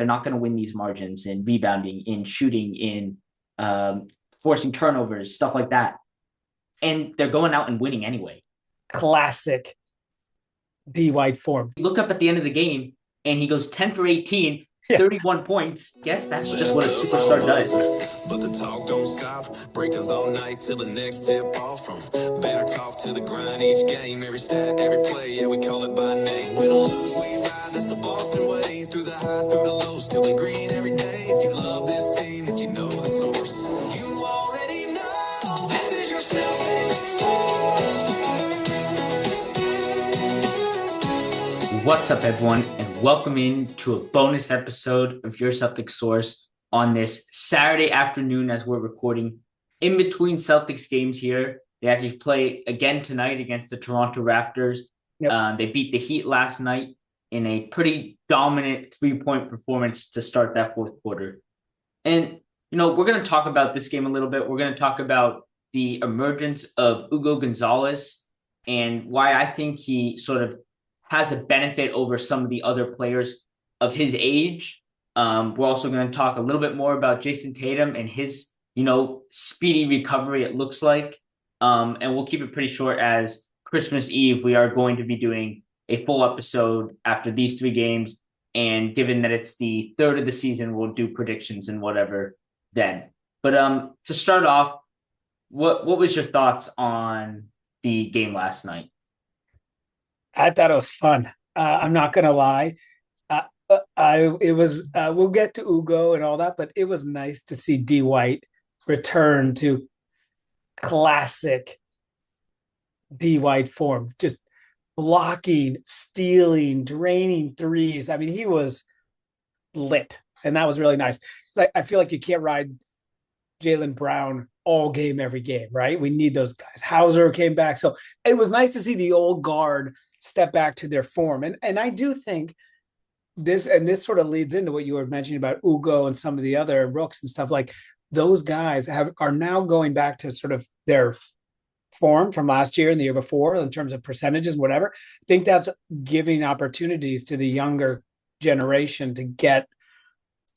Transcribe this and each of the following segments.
they're not going to win these margins in rebounding, in shooting, in forcing turnovers, stuff like that. And they're going out and winning anyway. Classic D White form. You look up at the end of the game and he goes 10 for 18, Yeah. 31 points. Guess that's just what a superstar does. But the talk don't stop. Breakdowns all night till the next tip off from better talk to the grind each game. Every stat, every play, yeah, we call it by name. We don't lose, we ride. That's the Boston way. Through the highs, through the lows, till we green every day. If you love this team, if you know the source, you already know this is your Celtics Source. What's up, everyone, and welcome in to a bonus episode of Your Celtics Source on this Saturday afternoon as we're recording in between Celtics games here. They actually play again tonight against the Toronto Raptors. Yep. They beat the Heat last night in a pretty dominant three-point performance to start that fourth quarter. And, we're going to talk about this game a little bit. We're going to talk about the emergence of Hugo Gonzalez and why I think he sort of has a benefit over some of the other players of his age. We're also going to talk a little bit more about Jayson Tatum and his, speedy recovery, it looks like. And we'll keep it pretty short as Christmas Eve, we are going to be doing a full episode after these three games. And given that it's the third of the season, we'll do predictions and whatever then. But to start off, what was your thoughts on the game last night? I thought it was fun. I'm not going to lie. We'll get to Ugo and all that, but it was nice to see D White return to classic D White form, just blocking, stealing, draining threes. I mean, he was lit, and that was really nice. I feel like you can't ride Jaylen Brown all game, every game, right? We need those guys. Hauser came back. So it was nice to see the old guard step back to their form. And I do think this sort of leads into what you were mentioning about Ugo and some of the other rooks and stuff. Like those guys are now going back to sort of their form from last year and the year before in terms of percentages, whatever. I think that's giving opportunities to the younger generation to get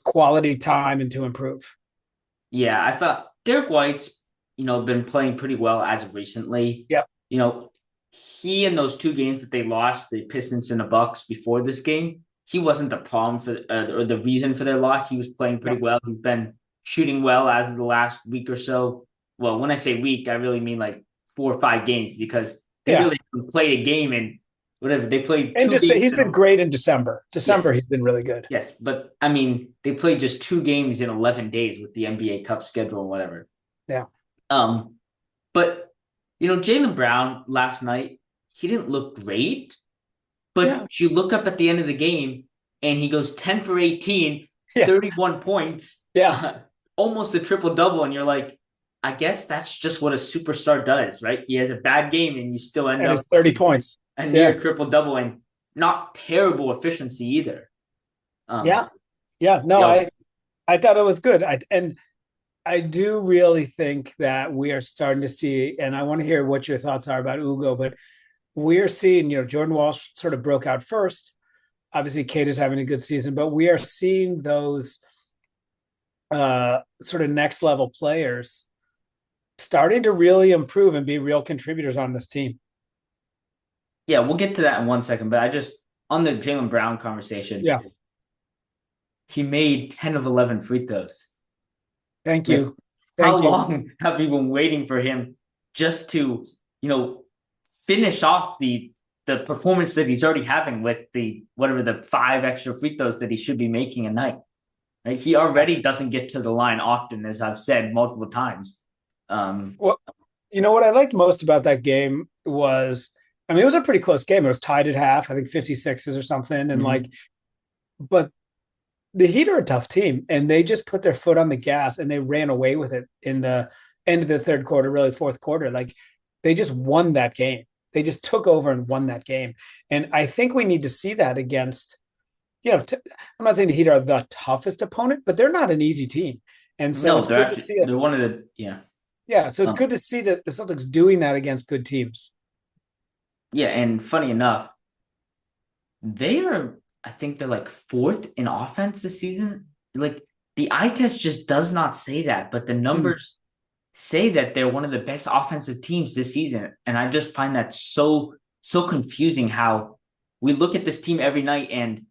quality time and to improve. Yeah, I thought Derrick White's, been playing pretty well as of recently. Yep. He in those two games that they lost, the Pistons and the Bucks before this game, he wasn't the problem for or the reason for their loss. He was playing pretty well. He's been shooting well as of the last week or so. Well, when I say week, I really mean like 4 or 5 games because they really played a game and whatever. They played and he's been great in December. Yes. He's been really good. Yes, but I mean, they played just 2 games in 11 days with the NBA Cup schedule and whatever. Yeah. But Jaylen Brown last night, he didn't look great, but you look up at the end of the game and he goes 10 for 18, 31 points, almost a triple-double, and you're like, I guess that's just what a superstar does, right? He has a bad game and you still end up 30 points. And near triple-double and not terrible efficiency either. I thought it was good. I do really think that we are starting to see, and I want to hear what your thoughts are about Ugo, but we're seeing, Jordan Walsh sort of broke out first. Obviously, Kate is having a good season, but we are seeing those sort of next level players starting to really improve and be real contributors on this team. Yeah, we'll get to that in 1 second, but on the Jaylen Brown conversation, he made 10 of 11 free throws. Thank you. How long have we been waiting for him just to, finish off the performance that he's already having with the 5 extra free throws that he should be making a night? Right? He already doesn't get to the line often, as I've said multiple times. Well, what I liked most about that game was, it was a pretty close game. It was tied at half, I think 56s or something. And but the Heat are a tough team and they just put their foot on the gas and they ran away with it in the end of the third quarter, really fourth quarter. Like they just won that game. They just took over and won that game. And I think we need to see that against, I'm not saying the Heat are the toughest opponent, but they're not an easy team. And so it's good to see us. They're one of the, so it's good to see that the Celtics doing that against good teams. Yeah, and funny enough, they are I think they're like fourth in offense this season. Like the eye test just does not say that, but the numbers say that they're one of the best offensive teams this season. And I just find that so confusing how we look at this team every night and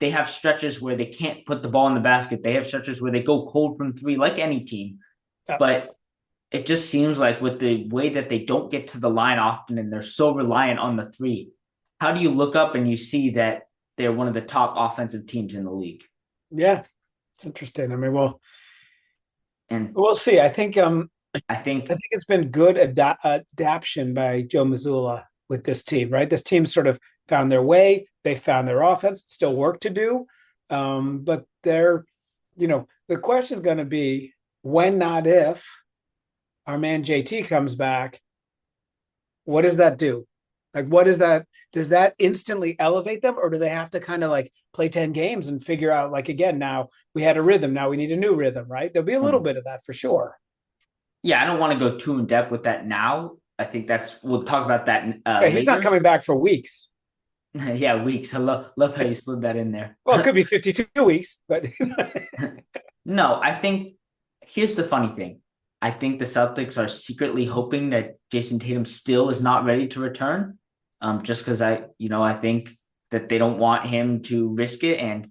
they have stretches where they can't put the ball in the basket. They have stretches where they go cold from three, like any team. But it just seems like with the way that they don't get to the line often and they're so reliant on the three, how do you look up and you see that they're one of the top offensive teams in the league? Yeah, it's interesting. I mean, And we'll see. I think it's been good adaptation by Joe Mazzulla with this team, right? This team sort of found their way. They found their offense. Still work to do, but the question is going to be when, not if, our man JT comes back. What does that do? Like, what is that? Does that instantly elevate them, or do they have to kind of like play 10 games and figure out, like, again, now we had a rhythm, now we need a new rhythm, right? There'll be a little bit of that for sure. Yeah, I don't want to go too in depth with that now. I think we'll talk about that he's later. not coming back for weeks. Yeah, weeks. I love how you slid that in there. Well, it could be 52 weeks, but no, I think here's the funny thing. I think the Celtics are secretly hoping that Jayson Tatum still is not ready to return. Just because I think that they don't want him to risk it. And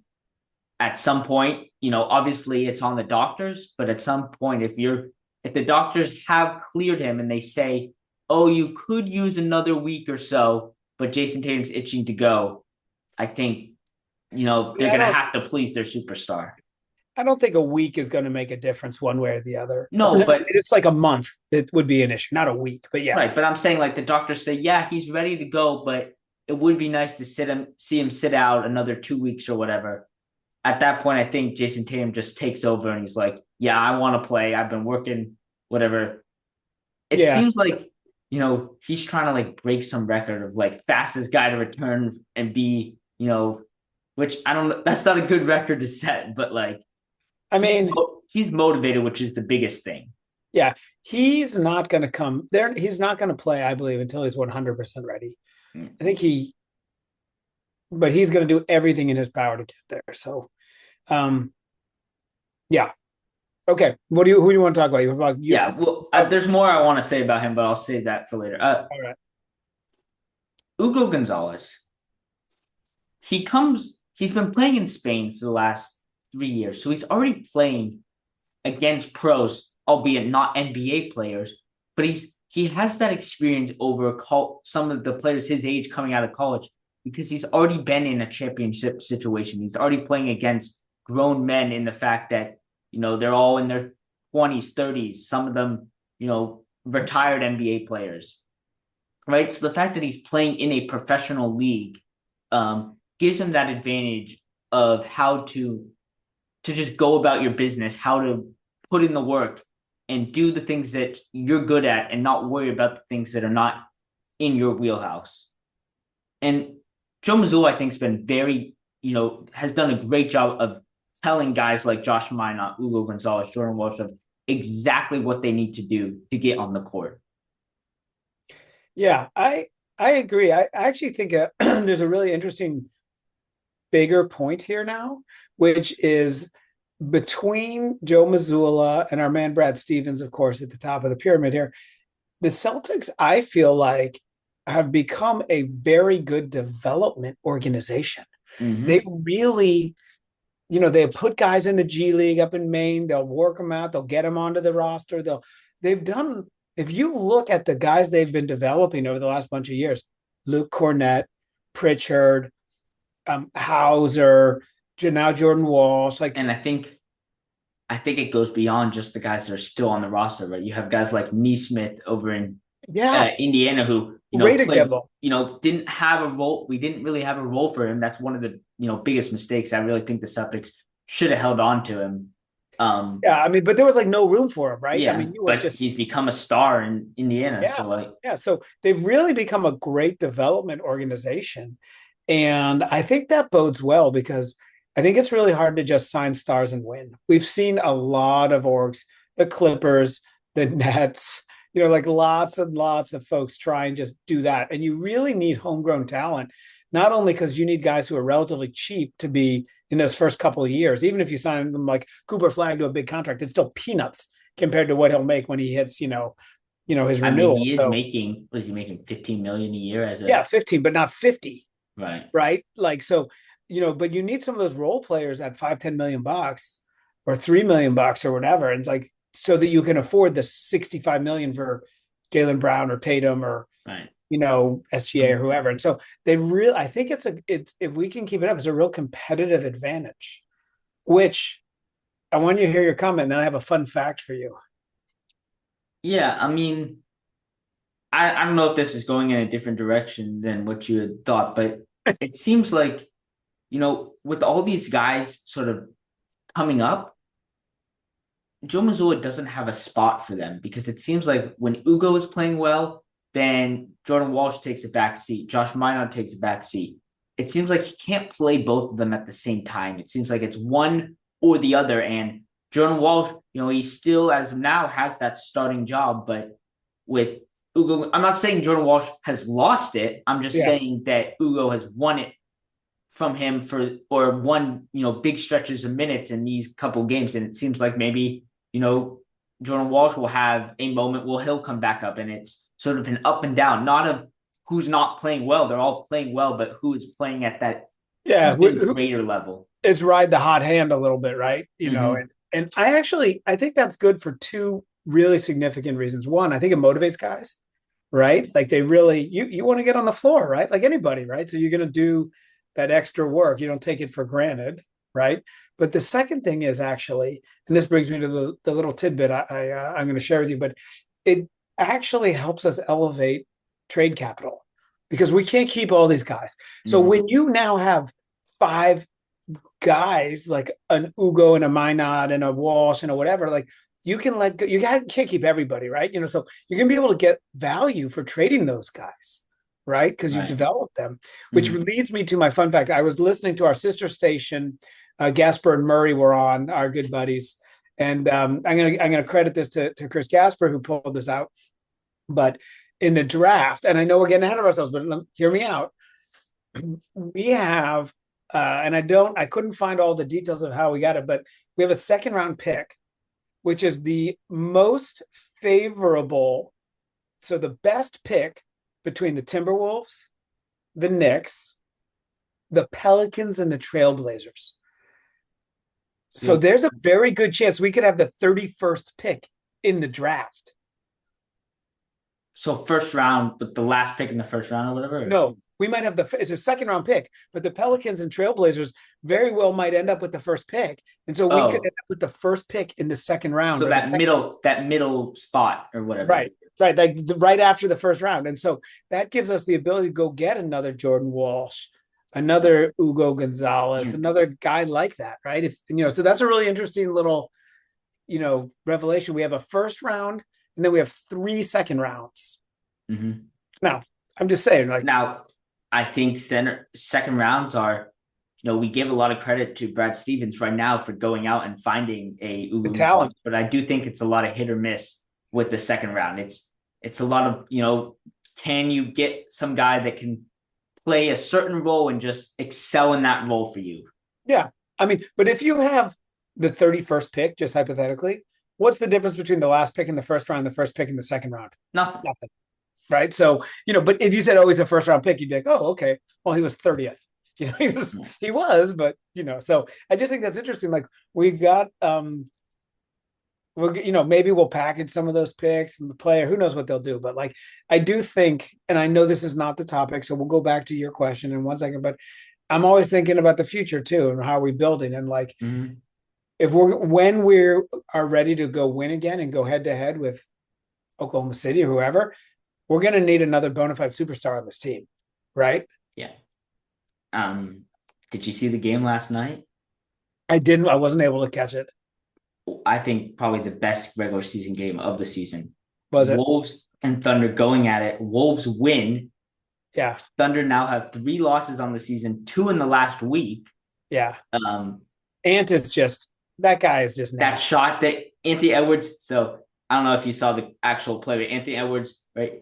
at some point, obviously it's on the doctors, but at some point, if the doctors have cleared him and they say, oh, you could use another week or so, but Jayson Tatum's itching to go, I think, they're going to have to please their superstar. I don't think a week is going to make a difference one way or the other. No, but it's like a month that would be an issue, not a week. But yeah, right. But I'm saying like the doctors say, yeah, he's ready to go, but it would be nice to see him sit out another 2 weeks or whatever. At that point, I think Jayson Tatum just takes over and he's like, yeah, I want to play. I've been working, whatever. It seems like, he's trying to like break some record of like fastest guy to return and be, which I don't know. That's not a good record to set, but like, I mean, he's motivated, which is the biggest thing. Yeah, he's not going to come there. He's not going to play, I believe, until he's 100% ready. I think but he's going to do everything in his power to get there. So, yeah. Okay. Who do you want to talk about? Yeah. Well, there's more I want to say about him, but I'll save that for later. All right. Hugo Gonzalez. He's been playing in Spain for the last 3 years. So he's already playing against pros, albeit not NBA players, but he has that experience over some of the players his age coming out of college because he's already been in a championship situation. He's already playing against grown men in the fact that, they're all in their 20s, 30s, some of them, retired NBA players, right? So the fact that he's playing in a professional league gives him that advantage of how to just go about your business, how to put in the work and do the things that you're good at and not worry about the things that are not in your wheelhouse. And Joe Mazzulla, I think, has been has done a great job of telling guys like Josh Minot, Hugo Gonzalez, Jordan Walsh of exactly what they need to do to get on the court. Yeah, I agree. I actually think there's a really interesting bigger point here now, which is between Joe Mazzulla and our man Brad Stevens, of course, at the top of the pyramid here. The Celtics, I feel like, have become a very good development organization. Mm-hmm. They really, they put guys in the G League up in Maine. They'll work them out. They'll get them onto the roster. If you look at the guys they've been developing over the last bunch of years, Luke Cornett, Pritchard, Hauser, now Jordan Walsh, and I think it goes beyond just the guys that are still on the roster, right? You have guys like Neesmith over in Indiana who great example. Didn't have a role. We didn't really have a role for him. That's one of the biggest mistakes. I really think the Celtics should have held on to him. But there was like no room for him, right? Yeah, he's become a star in Indiana. Yeah, so they've really become a great development organization. And I think that bodes well because I think it's really hard to just sign stars and win. We've seen a lot of orgs, the Clippers, the Nets, like lots and lots of folks try and just do that. And you really need homegrown talent not only because you need guys who are relatively cheap to be in those first couple of years, even if you sign them like Cooper Flag to a big contract, it's still peanuts compared to what he'll make when he hits, his I mean, renewal. he is So making, what is he making, 15 million a year as a yeah, 15, but not 50. right. Right. Like, so, but you need some of those role players at 5-10 million bucks or $3 million or whatever. And it's like, so that you can afford the 65 million for Jaylen Brown or Tatum or, Right. SGA or whoever. And so I think it's, if we can keep it up, it's a real competitive advantage, which I want you to hear your comment. And then I have a fun fact for you. Yeah, I mean, I don't know if this is going in a different direction than what you had thought, but it seems like, with all these guys sort of coming up, Joe Mazzulla doesn't have a spot for them because it seems like when Ugo is playing well, then Jordan Walsh takes a back seat. Josh Minot takes a back seat. It seems like he can't play both of them at the same time. It seems like it's one or the other. And Jordan Walsh, he still, as of now, has that starting job. But with Ugo, I'm not saying Jordan Walsh has lost it. I'm just saying that Ugo has won it from him or won, big stretches of minutes in these couple games. And it seems like maybe, Jordan Walsh will have a moment where he'll come back up, and it's sort of an up and down, not of who's not playing well. They're all playing well, but who is playing at that greater level. It's ride the hot hand a little bit, right? And I think that's good for two really significant reasons. One, I think it motivates guys, right? Like they really, you want to get on the floor, right? Like anybody, right? So you're going to do that extra work. You don't take it for granted, right? But the second thing is actually, and this brings me to the little tidbit I'm going to share with you, but it actually helps us elevate trade capital because we can't keep all these guys. So when you now have 5 guys like an Ugo and a Minot and a Walsh and a whatever, like you can let go, you can't keep everybody, right? So you're going to be able to get value for trading those guys, right? Because you've developed them, which leads me to my fun fact. I was listening to our sister station, Gasper and Murray were on, our good buddies. And I'm gonna credit this to Chris Gasper, who pulled this out. But in the draft, and I know we're getting ahead of ourselves, but hear me out. We have, and I couldn't find all the details of how we got it, but we have a second round pick, which is the most favorable. So the best pick between the Timberwolves, the Knicks, the Pelicans, and the Trailblazers. So there's a very good chance we could have the 31st pick in the draft. So first round, but the last pick in the first round or whatever? No, we might have it's a second round pick, but the Pelicans and Trailblazers very well might end up with the first pick. And so we could end up with the first pick in the second round. So that middle spot or whatever. Right. Like right after the first round. And so that gives us the ability to go get another Jordan Walsh, another Hugo Gonzalez, another guy like that, right? So that's a really interesting little, revelation. We have a first round, and then we have 3 second rounds. Now, I'm just saying, now, I think second rounds are, we give a lot of credit to Brad Stevens right now for going out and finding a Hugo talent, but I do think it's a lot of hit or miss with the second round. It's a lot of, can you get some guy that can play a certain role and just excel in that role for you? Yeah. I mean, but if you have the 31st pick, just hypothetically, what's the difference between the last pick in the first round and the first pick in the second round? Nothing. Right. So, but if you said, he's a first round pick, you'd be like, oh, okay. Well, he was 30th. He was, but so I just think that's interesting. Like we've got, maybe we'll package some of those picks and the player, who knows what they'll do. But like, I do think, and I know this is not the topic, so we'll go back to your question in 1 second, but I'm always thinking about the future too. And how are we building? And like, when we are ready to go win again and go head to head with Oklahoma City or whoever, we're going to need another bona fide superstar on this team. Right. Yeah. Did you see the game last night? I didn't. I wasn't able to catch it. I think probably the best regular season game of the season. Was it? Wolves and Thunder going at it. Wolves win. Yeah. Thunder now have 3 losses on the season, 2 in the last week. Yeah. Ant is just, that guy is just that shot that Anthony Edwards. So I don't know if you saw the actual play, but Anthony Edwards, right,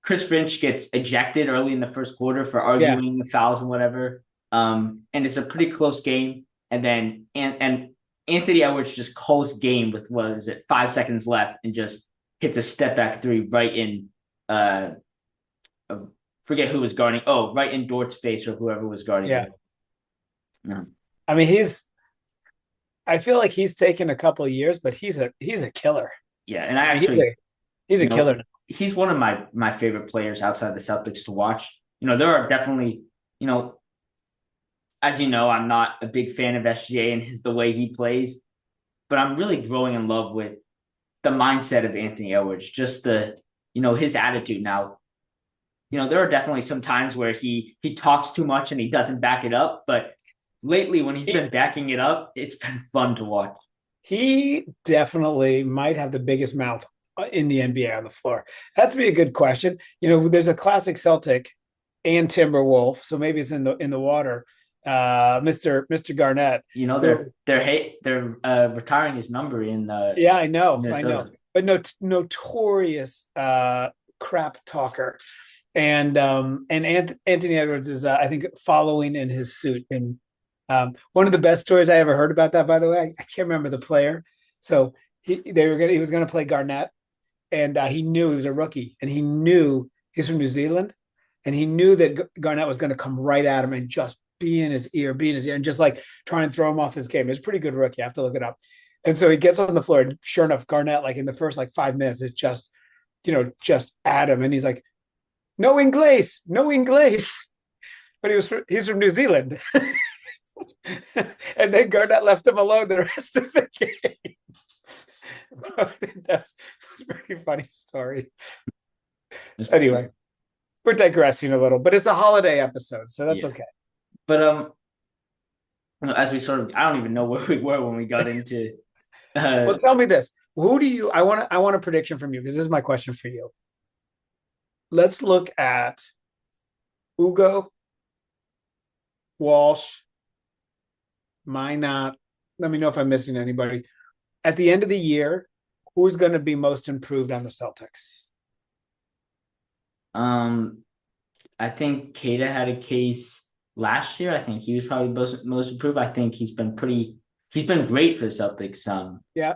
Chris Finch gets ejected early in the first quarter for Yeah, arguing the fouls and whatever. And it's a pretty close game. And then and Anthony Edwards just calls game with, what is it, 5 seconds left, and just hits a step back three right in uh, uh forget who was guarding. Oh, right in Dort's face, or whoever was guarding yeah. him. Yeah. I mean, I feel like he's taken a couple of years, but he's a killer. Yeah, and I I mean, actually, he's a you know, killer. he's one of my favorite players outside the Celtics to watch. There are definitely, as you know, I'm not a big fan of SGA and the way he plays, but I'm really growing in love with the mindset of Anthony Edwards, just his attitude. Now, there are definitely some times where he talks too much and he doesn't back it up, but lately when he's He, been backing it up, it's been fun to watch. he definitely might have the biggest mouth in the NBA on the floor. That's be a good question. There's a classic Celtic and Timberwolf, so maybe it's in the water. Mr. Garnett. They're retiring his number in Yeah, I know, Minnesota. but no, notorious crap talker, and Anthony Edwards is I think following in his suit. And one of the best stories I ever heard about that, by the way, I can't remember the player. So he was gonna play Garnett, and he knew he was a rookie, and he knew he's from New Zealand, and he knew that Garnett was going to come right at him and just be in his ear, and just like try and throw him off his game. He's a pretty good rookie. I have to look it up. And so he gets on the floor, and sure enough, Garnett, like in the first 5 minutes, is just at him, and he's like, "No Inglés, no Inglés," but he's from New Zealand. And then Garnett left him alone the rest of the game. So I think that's a pretty funny story. Anyway, we're digressing a little, but it's a holiday episode, so that's okay. But as we I don't even know where we were when we got into. Well, tell me this: who do you? I want a prediction from you, because this is my question for you. Let's look at Hugo, Walsh, Minot. Let me know if I'm missing anybody. At the end of the year, who's going to be most improved on the Celtics? I think Kata had a case last year. I think he was probably most improved. I think he's been great for the Celtics. Yeah.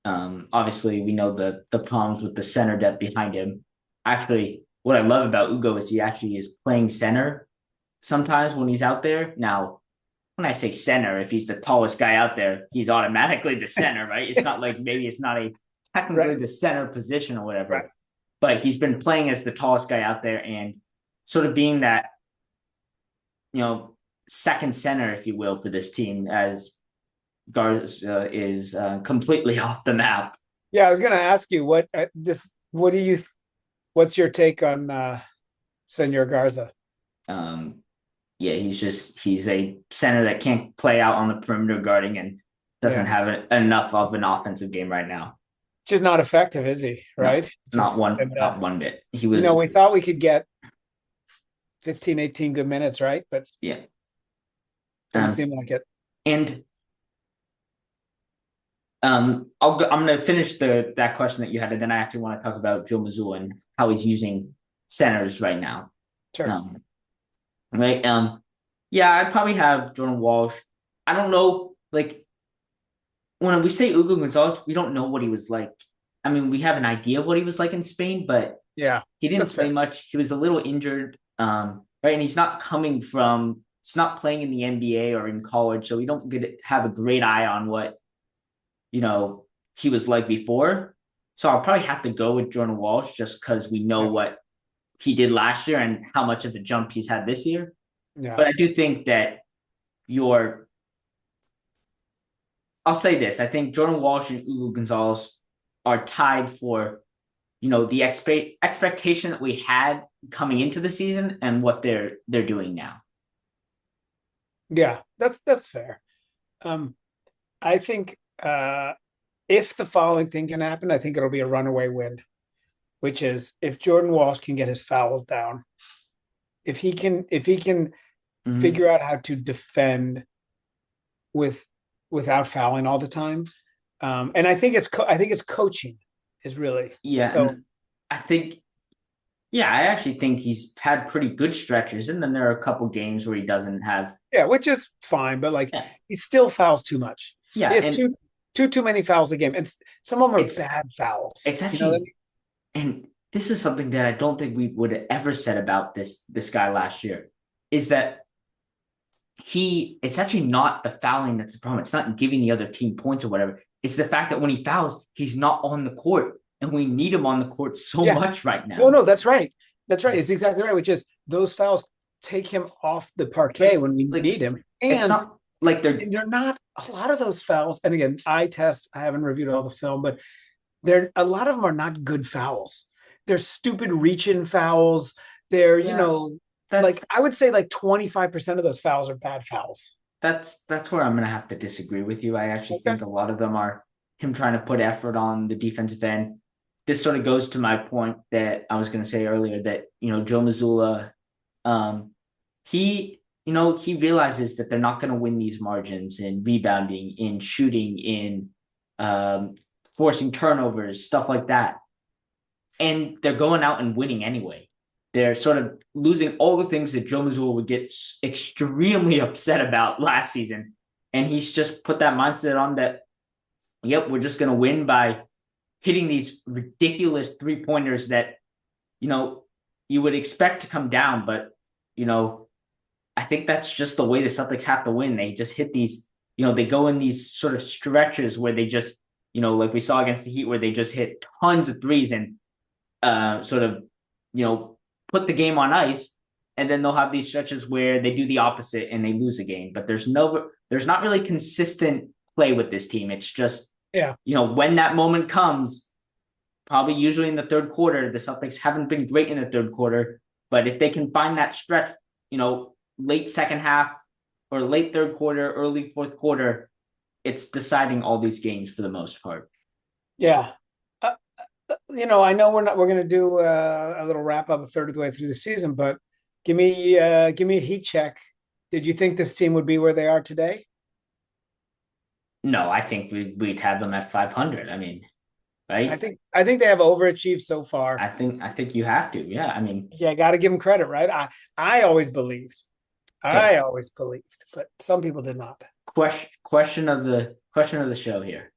Obviously we know the problems with the center depth behind him. Actually, what I love about Ugo is he actually is playing center sometimes when he's out there. Now, when I say center, if he's the tallest guy out there, he's automatically the center, right? It's not like maybe it's not technically the center position or whatever. Right. But he's been playing as the tallest guy out there and sort of being that, second center, if you will, for this team, as Garza is completely off the map. Yeah, I was going to ask you what's your take on Senor Garza? Yeah, he's a center that can't play out on the perimeter guarding and doesn't have enough of an offensive game right now. Just not effective, is he? Right? Not one bit. He was. We thought we could get 15, 18 good minutes, right? But yeah, doesn't seem like it. And I'm going to finish that question that you had, and then I actually want to talk about Joe Mazzulla and how he's using centers right now. Sure. Right. Yeah, I'd probably have Jordan Walsh. I don't know, when we say Hugo Gonzalez, we don't know what he was like. I mean, we have an idea of what he was like in Spain, but yeah, he didn't play much. He was a little injured, right? And he's not playing in the NBA or in college, so we don't have a great eye on what, he was like before. So I'll probably have to go with Jordan Walsh just because we know what he did last year and how much of a jump he's had this year. Yeah. But I do think that I'll say this. I think Jordan Walsh and Hugo Gonzalez are tied for, the expectation that we had coming into the season and what they're doing now. Yeah, that's fair. I think if the following thing can happen, I think it'll be a runaway win, which is if Jordan Walsh can get his fouls down, if he can figure out how to defend without fouling all the time. And I think it's coaching is really. Yeah. So I think, Yeah, I actually think he's had pretty good stretches, and then there are a couple games where he doesn't have. Yeah, which is fine, but like Yeah, he still fouls too much. He yeah, has and too many fouls a game, and some of them are it's bad fouls. it's You know what I actually, mean? and this is something that I don't think we would have ever said about this guy last year, is that it's actually not the fouling that's the problem. It's not giving the other team points or whatever. It's the fact that when he fouls, he's not on the court, and we need him on the court so Yeah. much right No, now. no, that's right. That's right. It's exactly right. Which is those fouls take him off the parquet when we Like need him, it's and not like they're they're not a lot of those fouls. And again, I haven't reviewed all the film, but they're a lot of them are not good fouls. They're stupid reach-in fouls. They're, yeah. like That's I would say like 25% of those fouls are bad fouls. that's where I'm gonna have to disagree with you. I actually Okay. think a lot of them are him trying to put effort on the defensive end. This sort of goes to my point that I was gonna say earlier that Joe Mazzulla, um, he realizes that they're not gonna win these margins in rebounding, in shooting, in um, forcing turnovers, stuff like that, and they're going out and winning anyway. They're sort of losing all the things that Joe Mazzulla would get extremely upset about last season. And he's just put that mindset on that, yep, we're just going to win by hitting these ridiculous 3-pointers that, you would expect to come down. But, I think that's just the way the Celtics have to win. They just hit these, they go in these sort of stretches where they just, like we saw against the Heat, where they just hit tons of threes and sort of, put the game on ice, and then they'll have these stretches where they do the opposite and they lose a game. But there's not really consistent play with this team. It's just, Yeah. When that moment comes, probably usually in the third quarter, the Celtics haven't been great in the third quarter, but if they can find that stretch, late second half or late third quarter, early fourth quarter, it's deciding all these games for the most part. Yeah. I know we're going to do a little wrap up a third of the way through the season, but give me a heat check. Did you think this team would be where they are today? No, I think we'd have them at 500. I mean, right? I think they have overachieved so far. I think you have to. Yeah, I mean, Yeah, got to give them credit, right? I always believed. okay. I always believed, but some people did not. Question of the show here.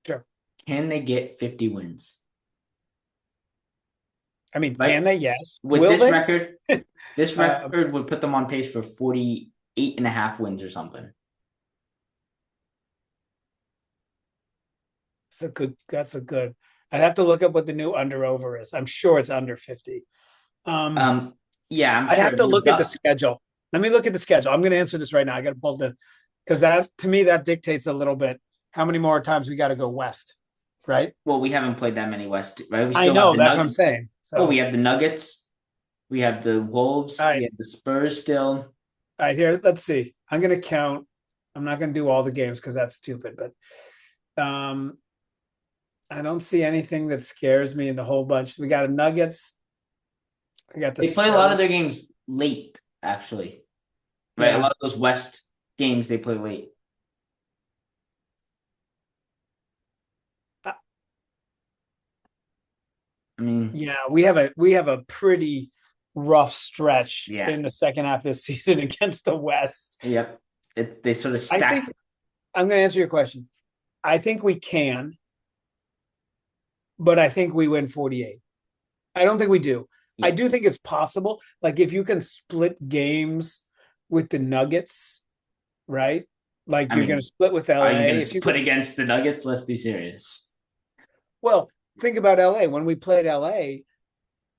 Sure. Can they get 50 wins? I mean, Right? can they? Yes. With Will this they? record, this record would put them on pace for 48.5 wins or something. That's a good. I'd have to look up what the new under over is. I'm sure it's under 50. Yeah, I'm I sure have to look at the schedule. Let me look at the schedule. I'm going to answer this right now. I got to pull because that to me that dictates a little bit how many more times we got to go west, right? Well, we haven't played that many West, right? We I still know have the that's what I'm Nuggets. saying. So, Oh, we have the Nuggets, we have the Wolves, all right, we have the Spurs still. all right. Here, let's see. I'm going to count. I'm not going to do all the games because that's stupid, but I don't see anything that scares me in the whole bunch. We got a Nuggets. We got the They play a lot of their games late, actually. Right, Yeah. a lot of those West games they play late. I mean, Yeah, we have a pretty rough stretch Yeah. in the second half of this season against the West. yep. They sort of I stack. think I'm going to answer your question. I think we can, but I think we win 48. I don't think we do. I Yeah. do think it's possible. Like if you can split games with the Nuggets, right? Like I you're mean, going to split with Are you LA. going to If you split against the Nuggets? Let's be serious. Well, think about LA. When we played LA,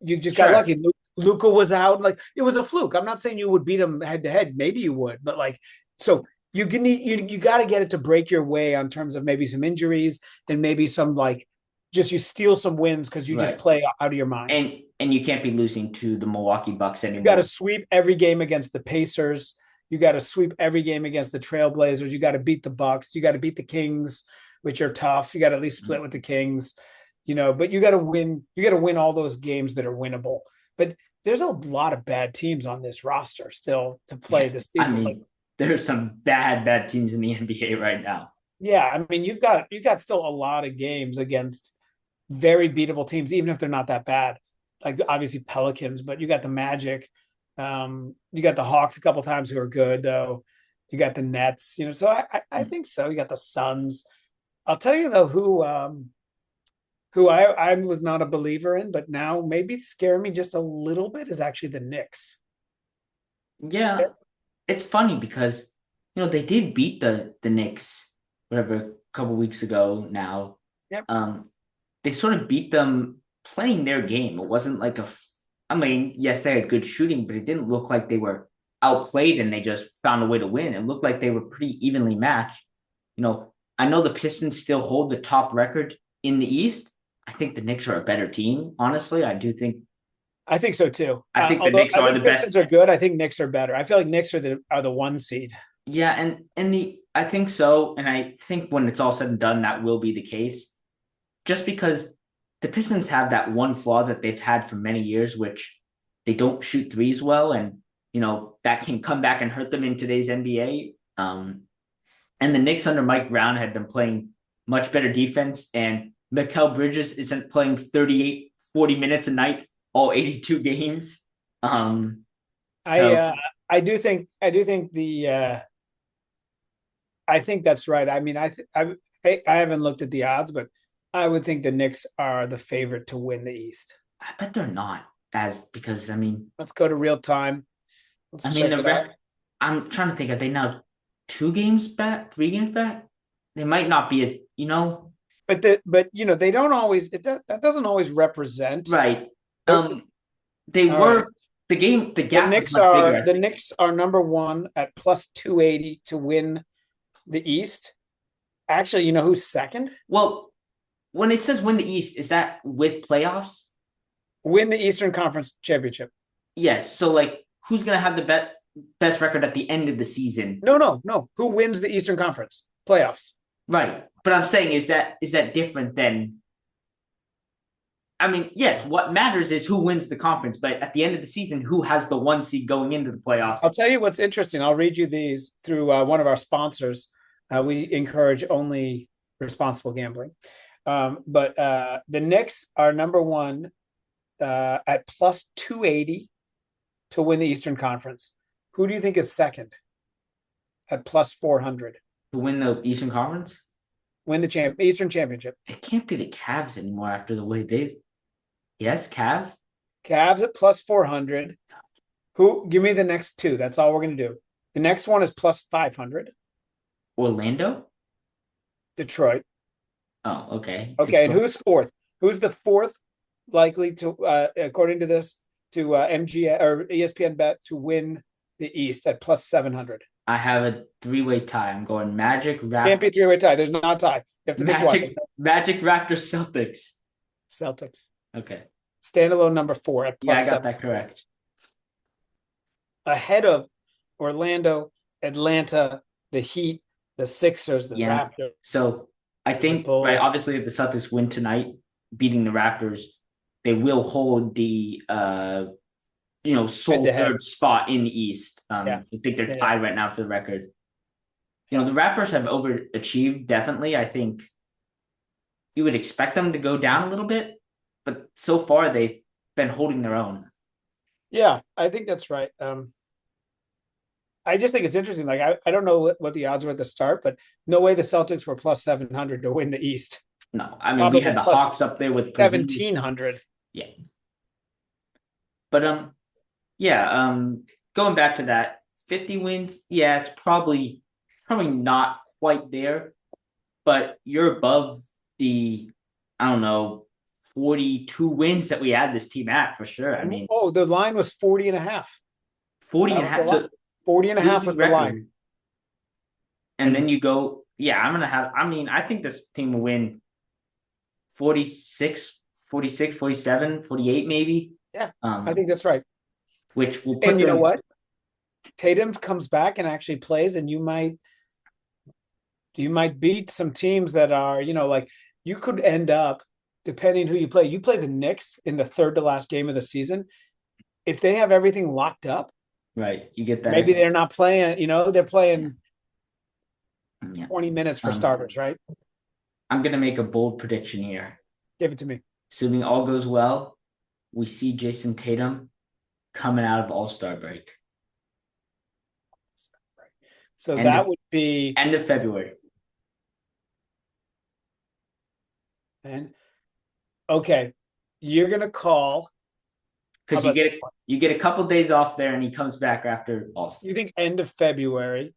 you just got Sure. lucky. Luca was out. Like it was a fluke. I'm not saying you would beat him head to head. Maybe you would, but like so you can you got to get it to break your way on terms of maybe some injuries and maybe some like just you steal some wins because you just Right. play out of your mind. And you can't be losing to the Milwaukee Bucks You anymore. got to sweep every game against the Pacers. You got to sweep every game against the Trailblazers. You got to beat the Bucks. You got to beat the Kings, which are tough. You got to at least split with the Kings, but you got to win. You got to win all those games that are winnable. But there's a lot of bad teams on this roster still to play this season. I mean, there's some bad teams in the NBA right now. Yeah, I mean, you've got still a lot of games against very beatable teams, even if they're not that bad. like obviously Pelicans, but you got the Magic. You got the Hawks a couple times who are good though. You got the Nets, so I think so. You got the Suns. I'll tell you though who I was not a believer in, but now maybe scare me just a little bit is actually the Knicks. Yeah, it's funny because they did beat the Knicks whatever a couple weeks ago now. Yep. They sort of beat them playing their game. It wasn't like I mean, yes, they had good shooting, but it didn't look like they were outplayed and they just found a way to win. It looked like they were pretty evenly matched. I know the Pistons still hold the top record in the East. I think the Knicks are a better team, honestly. I think so too. I think the Knicks are the best. Pistons are good. I think Knicks are better. I feel like Knicks are the 1 seed. Yeah, and I think so, and I think when it's all said and done, that will be the case. Just because the Pistons have that one flaw that they've had for many years, which they don't shoot threes well, and that can come back and hurt them in today's NBA. And the Knicks under Mike Brown had been playing much better defense, and Mikal Bridges isn't playing 38, 40 minutes a night, all 82 games. So I do think I think that's right. I mean, I haven't looked at the odds, but I would think the Knicks are the favorite to win the East. I bet they're not because let's go to real time. I'm trying to think. Are they now 2 games back, 3 games back? They might not be as But they don't always. That doesn't always represent right. They were right. The gap. The Knicks are number 1 at plus 280 to win the East. Actually, who's second? Well, when it says win the East, is that with playoffs? Win the Eastern Conference Championship. Yes. So, who's going to have the best record at the end of the season? No. Who wins the Eastern Conference playoffs? Right. But I'm saying, is that different than? I mean, yes, what matters is who wins the conference, but at the end of the season, who has the 1 seed going into the playoffs? I'll tell you what's interesting. I'll read you these through one of our sponsors. We encourage only responsible gambling. But the Knicks are number 1 at plus 280 to win the Eastern Conference. Who do you think is second at plus 400? To win the Eastern Conference? Win the Eastern Championship. It can't be the Cavs anymore after the way they've... Yes, Cavs? Cavs at plus 400. Give me the next 2. That's all we're going to do. The next one is plus 500. Orlando? Detroit. Oh, okay. Okay, Detroit. And who's fourth? Who's the fourth likely to, according to this, to MGA or ESPN bet to win the East at plus 700? I have a 3-way tie. I'm going Magic, Raptors. Can't be 3-way tie. There's not a tie. You have to pick one. Magic, Raptors, Celtics. Celtics. Okay. Standalone number 4 at plus 7. Yeah, I got 7. that correct. Ahead of Orlando, Atlanta, the Heat, the Sixers, the Raptors. So I think, right, obviously, if the Celtics win tonight, beating the Raptors, they will hold the sole third spot in the East. I think they're tied right now for the record. The Raptors have overachieved, definitely. I think you would expect them to go down a little bit, but so far they've been holding their own. Yeah, I think that's right. I just think it's interesting. I don't know what the odds were at the start, but no way the Celtics were plus 700 to win the East. No, I mean, probably we had the Hawks up there with 1,700. Yeah. But going back to that, 50 wins, it's probably not quite there, but you're above the, 42 wins that we had this team at for sure. I mean, the line was 40 and a half. 40 and a half. So 40 and a half was the line. And then you go, I think this team will win 46, 47, 48 maybe. Yeah, I think that's right. Which will put and you know what? Tatum comes back and actually plays, and you might beat some teams that are, you could end up, depending who you play. You play the Knicks in the third to last game of the season. If they have everything locked up, right, you get that. Maybe they're not playing, they're playing 20 minutes for starters, right? I'm going to make a bold prediction here. Give it to me. Assuming all goes well, we see Jayson Tatum coming out of All-Star break. So that would be end of February. And okay, you're gonna call because you get a couple days off there, and he comes back after All-Star. You think end of February?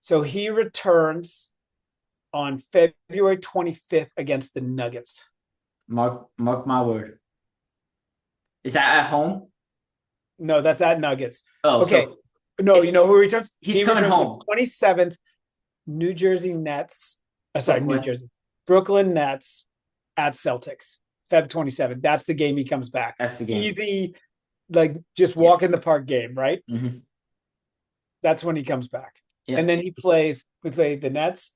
So he returns on February 25th against the Nuggets. Mark my word. Is that at home? No, that's at Nuggets. Oh, okay. So no, you know who returns? He's coming home. 27th, New Jersey Nets. New Jersey. Brooklyn Nets at Celtics. Feb 27th. That's the game he comes back. That's the game. Easy, like just walk in the park game, right? Mm-hmm. That's when he comes back. Yeah. And then we play the Nets.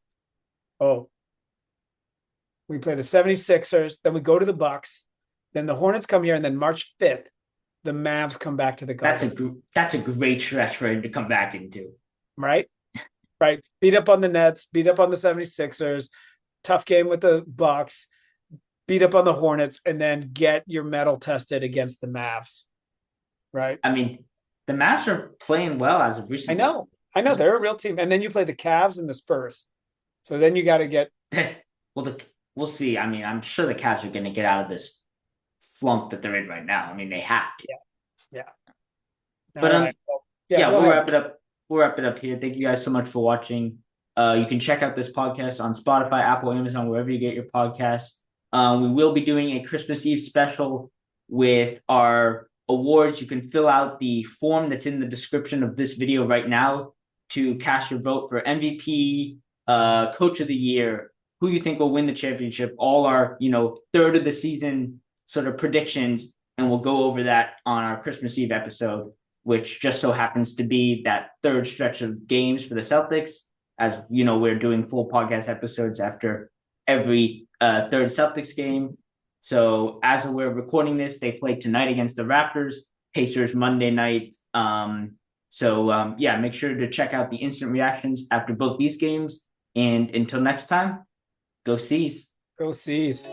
Oh. We play the 76ers. Then we go to the Bucks. Then the Hornets come here. And then March 5th, the Mavs come back to the Garden. That's a great stretch for him to come back into. Right? Right. Beat up on the Nets. Beat up on the 76ers. Tough game with the Bucks. Beat up on the Hornets. And then get your mettle tested against the Mavs. Right? I mean, the Mavs are playing well as of recently. I know. They're a real team. And then you play the Cavs and the Spurs. So then you got to get... Well, we'll see. I mean, I'm sure the Cavs are going to get out of this flunk that they're in right now. I mean, they have to. Yeah. But we'll wrap it up. We'll wrap it up here. Thank you guys so much for watching. You can check out this podcast on Spotify, Apple, Amazon, wherever you get your podcasts. We will be doing a Christmas Eve special with our awards. You can fill out the form that's in the description of this video right now to cast your vote for MVP, Coach of the Year, who you think will win the championship, all our, third of the season sort of predictions, and we'll go over that on our Christmas Eve episode, which just so happens to be that third stretch of games for the Celtics. As you know, we're doing full podcast episodes after every third Celtics game. So as we're recording this, they play tonight against the Raptors, Pacers Monday night. Make sure to check out the instant reactions after both these games. And until next time, go C's. Go C's.